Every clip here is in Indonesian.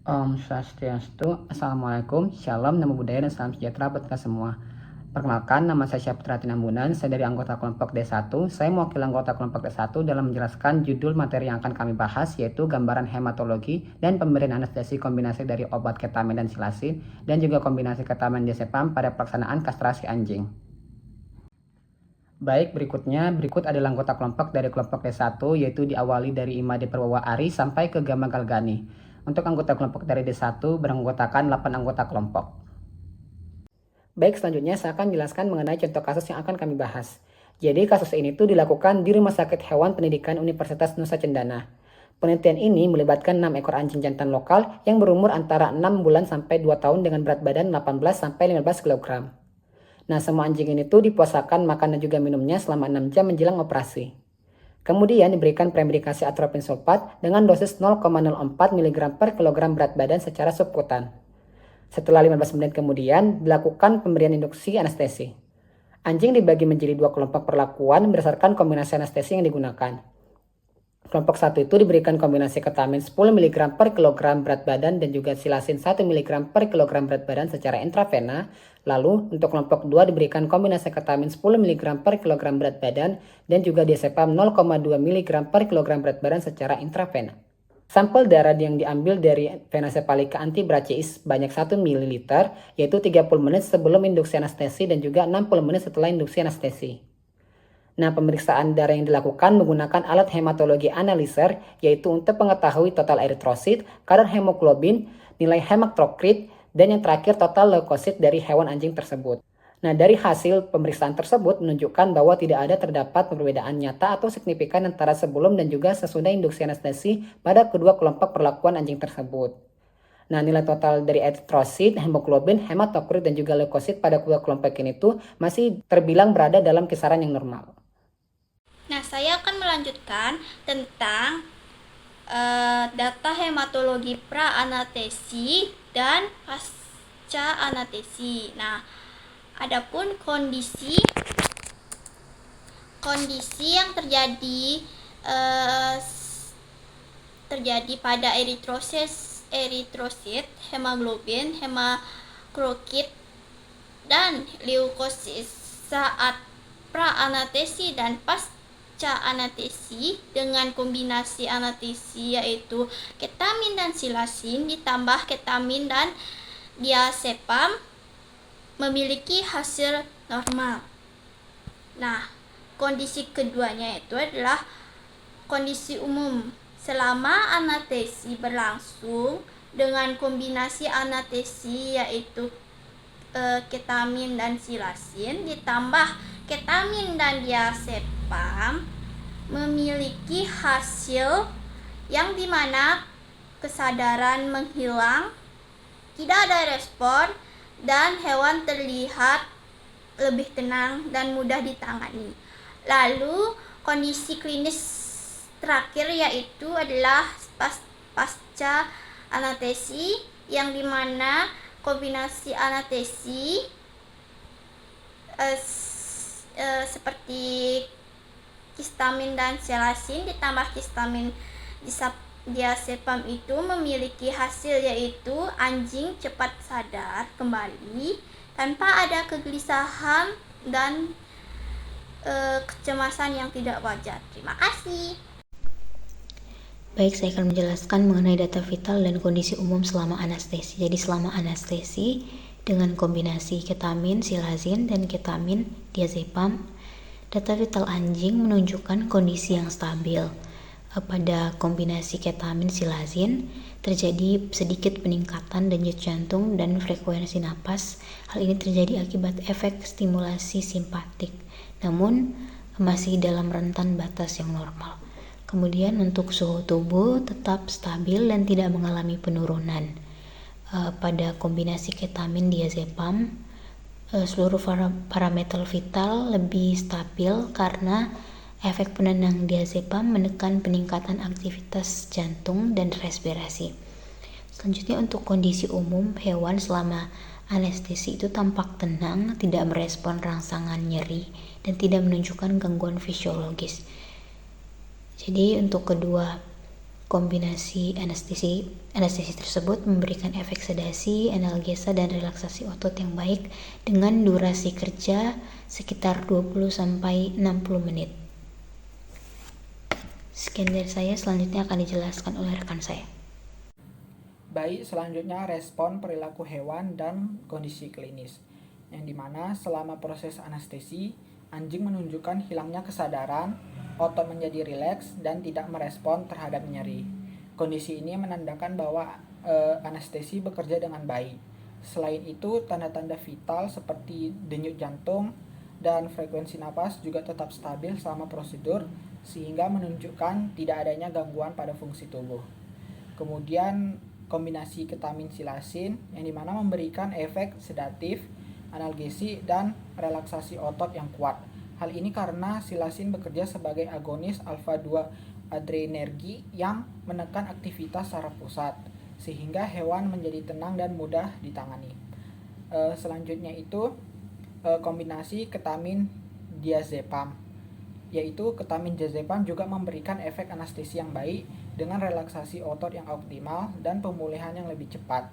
Om Swastiastu, Assalamualaikum, Shalom, Namo Buddhaya, dan salam sejahtera buat kita semua. Perkenalkan, nama saya Syafitra Tinambunan, saya dari anggota kelompok D1. Saya mewakili anggota kelompok D1 dalam menjelaskan judul materi yang akan kami bahas, yaitu gambaran hematologi dan pemberian anestesi kombinasi dari obat ketamin dan silasin, dan juga kombinasi ketamin diazepam pada pelaksanaan kastrasi anjing. Baik, berikut adalah anggota kelompok dari kelompok D1, yaitu diawali dari Imade Purwawa Ari sampai ke Gama Galgani. Untuk anggota kelompok dari D1 beranggotakan 8 anggota kelompok. Baik, selanjutnya saya akan menjelaskan mengenai contoh kasus yang akan kami bahas. Jadi kasus ini tuh dilakukan di Rumah Sakit Hewan Pendidikan Universitas Nusa Cendana. Penelitian ini melibatkan 6 ekor anjing jantan lokal yang berumur antara 6 bulan sampai 2 tahun dengan berat badan 18 sampai 15 kg. Nah, semua anjing ini tuh dipuasakan makan dan juga minumnya selama 6 jam menjelang operasi. Kemudian diberikan premedikasi atropin sulfat dengan dosis 0,04 mg per kilogram berat badan secara subkutan. Setelah 15 menit kemudian dilakukan pemberian induksi anestesi. Anjing dibagi menjadi 2 kelompok perlakuan berdasarkan kombinasi anestesi yang digunakan. Kelompok 1 itu diberikan kombinasi ketamin 10 mg per kilogram berat badan dan juga silasin 1 mg per kilogram berat badan secara intravena. Lalu untuk kelompok 2 diberikan kombinasi ketamin 10 mg per kilogram berat badan dan juga diazepam 0,2 mg per kilogram berat badan secara intravena. Sampel darah yang diambil dari vena sepalika antibrachiis banyak 1 ml, yaitu 30 menit sebelum induksi anestesi dan juga 60 menit setelah induksi anestesi. Nah, pemeriksaan darah yang dilakukan menggunakan alat hematologi analyzer, yaitu untuk mengetahui total eritrosit, kadar hemoglobin, nilai hematokrit, dan yang terakhir total leukosit dari hewan anjing tersebut. Nah, dari hasil pemeriksaan tersebut menunjukkan bahwa tidak ada terdapat perbedaan nyata atau signifikan antara sebelum dan juga sesudah induksi anestesi pada kedua kelompok perlakuan anjing tersebut. Nah, nilai total dari eritrosit, hemoglobin, hematokrit, dan juga leukosit pada kedua kelompok ini tuh masih terbilang berada dalam kisaran yang normal. Nah, saya akan melanjutkan tentang data hematologi pra-anestesi dan pasca anestesi. Nah, adapun kondisi yang terjadi pada eritrosit, hemoglobin, hematokrit, dan leukosit saat pra-anestesi dan pasca anestesi dengan kombinasi anestesi yaitu ketamin dan silasin ditambah ketamin dan diazepam memiliki hasil normal. Nah, kondisi keduanya itu adalah kondisi umum. Selama anestesi berlangsung dengan kombinasi anestesi yaitu ketamin dan silasin ditambah ketamin dan diazepam memiliki hasil yang dimana kesadaran menghilang, tidak ada respon, dan hewan terlihat lebih tenang dan mudah ditangani. Lalu kondisi klinis terakhir yaitu adalah pasca anestesi yang dimana kombinasi anestesi seperti histamin dan silasin ditambah histamin diazepam itu memiliki hasil yaitu anjing cepat sadar kembali tanpa ada kegelisahan dan kecemasan yang tidak wajar. Terima kasih. Baik, saya akan menjelaskan mengenai data vital dan kondisi umum selama anestesi. Jadi selama anestesi dengan kombinasi ketamin, silazin, dan ketamin, diazepam, data vital anjing menunjukkan kondisi yang stabil. Pada kombinasi ketamin, silazin, terjadi sedikit peningkatan denyut jantung dan frekuensi napas. Hal ini terjadi akibat efek stimulasi simpatik, namun masih dalam rentan batas yang normal. Kemudian untuk suhu tubuh tetap stabil dan tidak mengalami penurunan. Pada kombinasi ketamin diazepam, seluruh parameter vital lebih stabil karena efek penenang diazepam menekan peningkatan aktivitas jantung dan respirasi. Selanjutnya untuk kondisi umum, hewan selama anestesi itu tampak tenang, tidak merespon rangsangan nyeri, dan tidak menunjukkan gangguan fisiologis. Jadi untuk kedua Kombinasi anestesi tersebut memberikan efek sedasi, analgesa, dan relaksasi otot yang baik dengan durasi kerja sekitar 20-60 menit. Sekian dari saya, selanjutnya akan dijelaskan oleh rekan saya. Baik, selanjutnya respon perilaku hewan dan kondisi klinis, yang dimana selama proses anestesi, anjing menunjukkan hilangnya kesadaran, otot menjadi rileks, dan tidak merespon terhadap nyeri. Kondisi ini menandakan bahwa anestesi bekerja dengan baik. Selain itu, tanda-tanda vital seperti denyut jantung dan frekuensi napas juga tetap stabil selama prosedur, sehingga menunjukkan tidak adanya gangguan pada fungsi tubuh. Kemudian kombinasi ketamin silasin yang dimana memberikan efek sedatif, analgesi, dan relaksasi otot yang kuat. Hal ini karena silasin bekerja sebagai agonis alfa-2 adrenergi yang menekan aktivitas saraf pusat, sehingga hewan menjadi tenang dan mudah ditangani. Selanjutnya itu kombinasi ketamin diazepam, yaitu ketamin diazepam juga memberikan efek anestesi yang baik dengan relaksasi otot yang optimal dan pemulihan yang lebih cepat.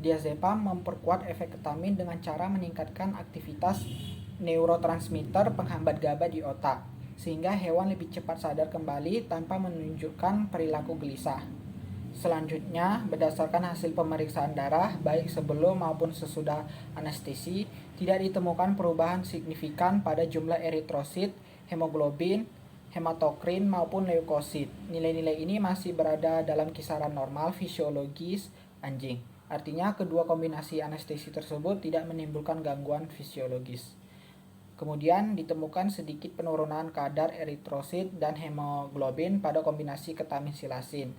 Diazepam memperkuat efek ketamin dengan cara meningkatkan aktivitas neurotransmitter penghambat GABA di otak, sehingga hewan lebih cepat sadar kembali tanpa menunjukkan perilaku gelisah. Selanjutnya, berdasarkan hasil pemeriksaan darah baik sebelum maupun sesudah anestesi, tidak ditemukan perubahan signifikan pada jumlah eritrosit, hemoglobin, hematokrin maupun leukosit. Nilai-nilai ini masih berada dalam kisaran normal fisiologis anjing. Artinya kedua kombinasi anestesi tersebut tidak menimbulkan gangguan fisiologis. Kemudian ditemukan sedikit penurunan kadar eritrosit dan hemoglobin pada kombinasi ketamin silasin.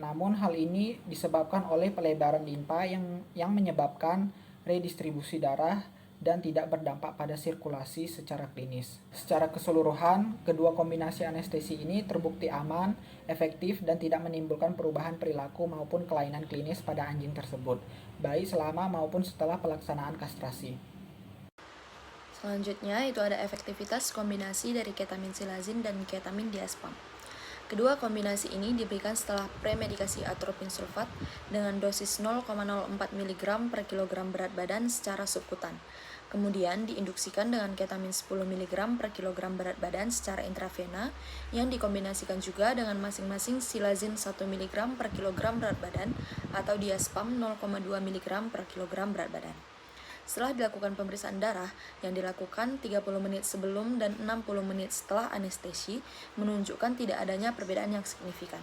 Namun hal ini disebabkan oleh pelebaran limpa yang menyebabkan redistribusi darah dan tidak berdampak pada sirkulasi secara klinis. Secara keseluruhan, kedua kombinasi anestesi ini terbukti aman, efektif, dan tidak menimbulkan perubahan perilaku maupun kelainan klinis pada anjing tersebut, baik selama maupun setelah pelaksanaan kastrasi. Selanjutnya itu ada efektivitas kombinasi dari ketamin silazin dan ketamin diazepam. Kedua kombinasi ini diberikan setelah premedikasi atropin sulfat dengan dosis 0,04 mg per kilogram berat badan secara subkutan. Kemudian diinduksikan dengan ketamin 10 mg per kilogram berat badan secara intravena yang dikombinasikan juga dengan masing-masing silazin 1 mg per kilogram berat badan atau diazepam 0,2 mg per kilogram berat badan. Setelah dilakukan pemeriksaan darah yang dilakukan 30 menit sebelum dan 60 menit setelah anestesi menunjukkan tidak adanya perbedaan yang signifikan.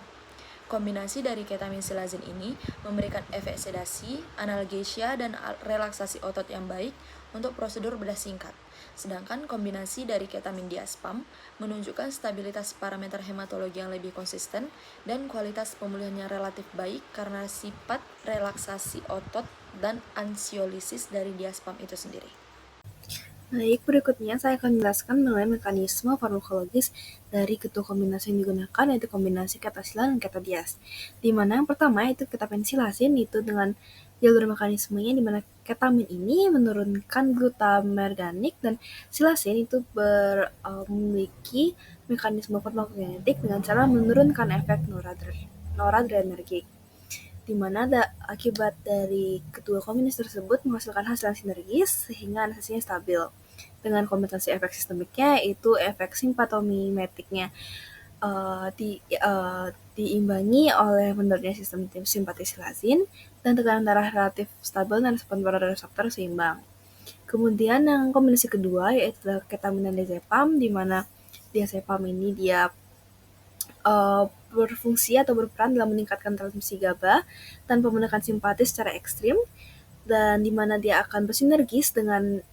Kombinasi dari ketamin silazin ini memberikan efek sedasi, analgesia, dan relaksasi otot yang baik untuk prosedur bedah singkat. Sedangkan kombinasi dari ketamin diazepam menunjukkan stabilitas parameter hematologi yang lebih konsisten dan kualitas pemulihannya relatif baik karena sifat relaksasi otot dan ansiolisis dari diazepam itu sendiri. Baik, berikutnya saya akan menjelaskan mengenai mekanisme farmakologis dari kedua kombinasi yang digunakan, yaitu kombinasi ketasilan dan ketadiaz. Di mana yang pertama itu ketapensilasin, itu dengan jalur mekanismenya di mana ketamin ini menurunkan glutamerganik dan silasin itu memiliki mekanisme farmakokinetik dengan cara menurunkan efek noradrenergik, di mana akibat dari kedua kombinasi tersebut menghasilkan hasil yang sinergis sehingga anestesinya stabil. Dengan kompensasi efek sistemiknya yaitu efek simpatomimetiknya diimbangi oleh menurunnya sistem simpatis silazin dan tekanan darah relatif stabil dan respon pada reseptor seimbang. Kemudian yang kombinasi kedua yaitu ketamin dan diazepam, di mana diazepam ini dia berfungsi atau berperan dalam meningkatkan transmisi GABA tanpa menekan simpatis secara ekstrim, dan di mana dia akan bersinergis dengan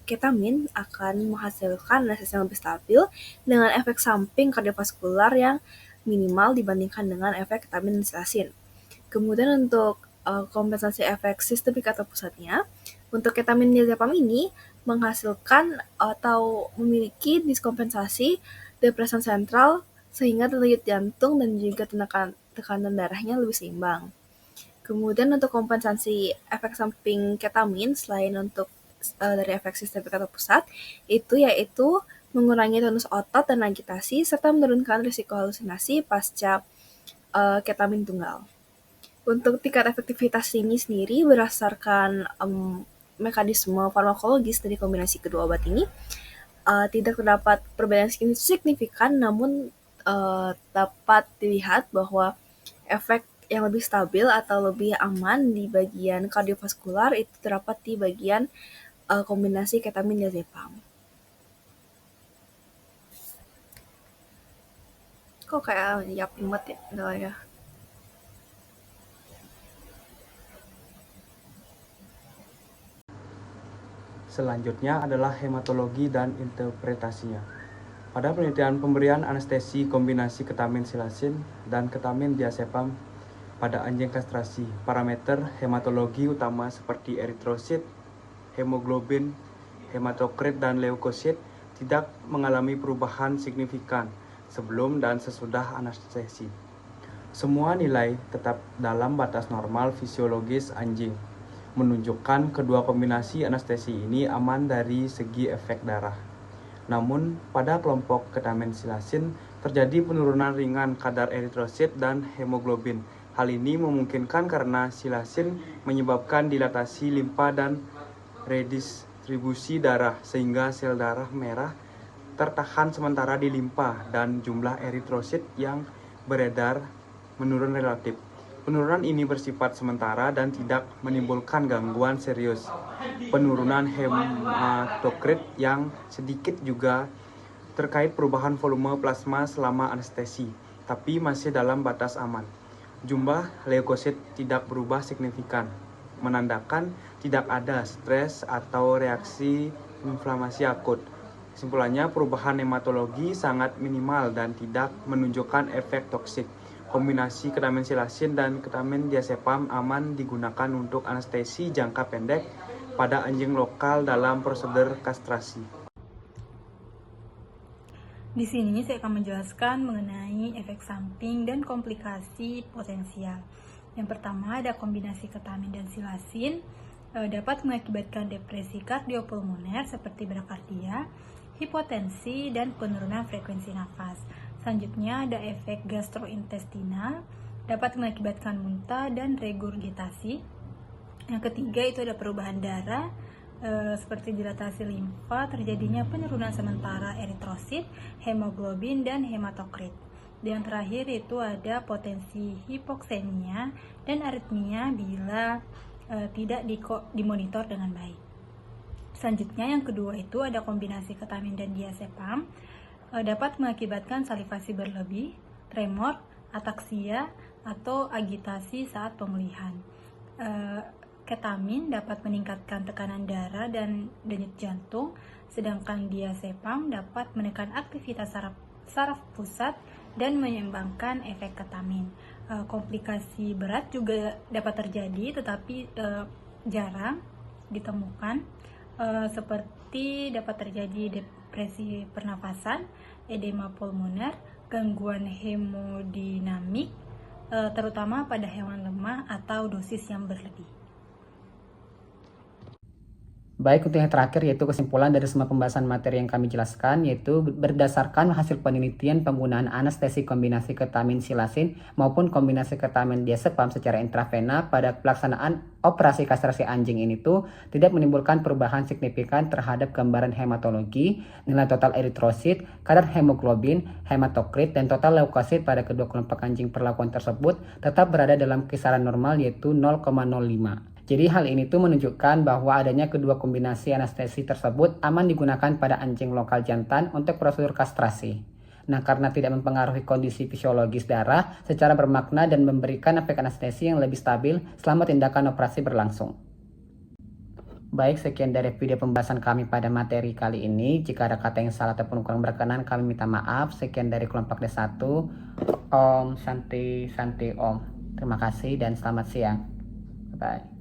ketamin akan menghasilkan anestesi yang lebih stabil dengan efek samping kardiovaskular yang minimal dibandingkan dengan efek ketamin dan silasin. Kemudian untuk kompensasi efek sistemik atau pusatnya, untuk ketamin diazepam ini menghasilkan atau memiliki diskompensasi depresan sentral sehingga denyut jantung dan juga tekanan darahnya lebih seimbang. Kemudian untuk kompensasi efek samping ketamin selain untuk dari efek sistemik atau pusat, itu yaitu mengurangi tonus otot dan agitasi serta menurunkan risiko halusinasi pasca ketamin tunggal. Untuk tingkat efektivitas ini sendiri berdasarkan mekanisme farmakologis dari kombinasi kedua obat ini, tidak terdapat perbedaan signifikan, namun dapat dilihat bahwa efek yang lebih stabil atau lebih aman di bagian kardiovaskular itu terdapat di bagian kombinasi ketamin diazepam. Kok kayak yapin banget ya? Enggak lah ya. Selanjutnya adalah hematologi dan interpretasinya. Pada penelitian pemberian anestesi kombinasi ketamin silasin dan ketamin diazepam pada anjing kastrasi, parameter hematologi utama seperti eritrosit, hemoglobin, hematokrit, dan leukosit tidak mengalami perubahan signifikan sebelum dan sesudah anestesi. Semua nilai tetap dalam batas normal fisiologis anjing, menunjukkan kedua kombinasi anestesi ini aman dari segi efek darah. Namun, pada kelompok ketamin silasin terjadi penurunan ringan kadar eritrosit dan hemoglobin. Hal ini memungkinkan karena silasin menyebabkan dilatasi limpa dan redistribusi darah, sehingga sel darah merah tertahan sementara di limpa dan jumlah eritrosit yang beredar menurun relatif. Penurunan ini bersifat sementara dan tidak menimbulkan gangguan serius. Penurunan hematokrit yang sedikit juga terkait perubahan volume plasma selama anestesi, tapi masih dalam batas aman. Jumlah leukosit tidak berubah signifikan, menandakan tidak ada stres atau reaksi inflamasi akut. Kesimpulannya, perubahan hematologi sangat minimal dan tidak menunjukkan efek toksik. Kombinasi ketamin silasin dan ketamin diazepam aman digunakan untuk anestesi jangka pendek pada anjing lokal dalam prosedur kastrasi. Di sini saya akan menjelaskan mengenai efek samping dan komplikasi potensial. Yang pertama ada kombinasi ketamin dan silasin dapat mengakibatkan depresi kardiopulmoner seperti brakardia, hipotensi, dan penurunan frekuensi nafas. Selanjutnya ada efek gastrointestinal, dapat mengakibatkan muntah dan regurgitasi. Yang ketiga itu ada perubahan darah, seperti dilatasi limfa, terjadinya penurunan sementara eritrosit, hemoglobin, dan hematokrit. Dan yang terakhir itu ada potensi hipoksemia dan aritmia bila tidak dimonitor dengan baik. Selanjutnya yang kedua itu ada kombinasi ketamin dan diazepam, dapat mengakibatkan salivasi berlebih, tremor, ataksia, atau agitasi saat pemulihan. Ketamin dapat meningkatkan tekanan darah dan denyut jantung, sedangkan diazepam dapat menekan aktivitas saraf pusat dan menyeimbangkan efek ketamin. Komplikasi berat juga dapat terjadi, tetapi jarang ditemukan, seperti dapat terjadi depresi pernafasan, edema pulmoner, gangguan hemodinamik, terutama pada hewan lemah atau dosis yang berlebih. Baik, untuk yang terakhir yaitu kesimpulan dari semua pembahasan materi yang kami jelaskan, yaitu berdasarkan hasil penelitian penggunaan anestesi kombinasi ketamin silasin maupun kombinasi ketamin diazepam secara intravena pada pelaksanaan operasi kastrasi anjing ini tuh tidak menimbulkan perubahan signifikan terhadap gambaran hematologi, nilai total eritrosit, kadar hemoglobin, hematokrit, dan total leukosit pada kedua kelompok anjing perlakuan tersebut tetap berada dalam kisaran normal yaitu 0,05. Jadi hal ini tuh menunjukkan bahwa adanya kedua kombinasi anestesi tersebut aman digunakan pada anjing lokal jantan untuk prosedur kastrasi. Nah, karena tidak mempengaruhi kondisi fisiologis darah secara bermakna dan memberikan efek anestesi yang lebih stabil selama tindakan operasi berlangsung. Baik, sekian dari video pembahasan kami pada materi kali ini. Jika ada kata yang salah ataupun kurang berkenan, kami minta maaf. Sekian dari kelompok D1. Om Santi Santi Om. Terima kasih dan selamat siang. Bye.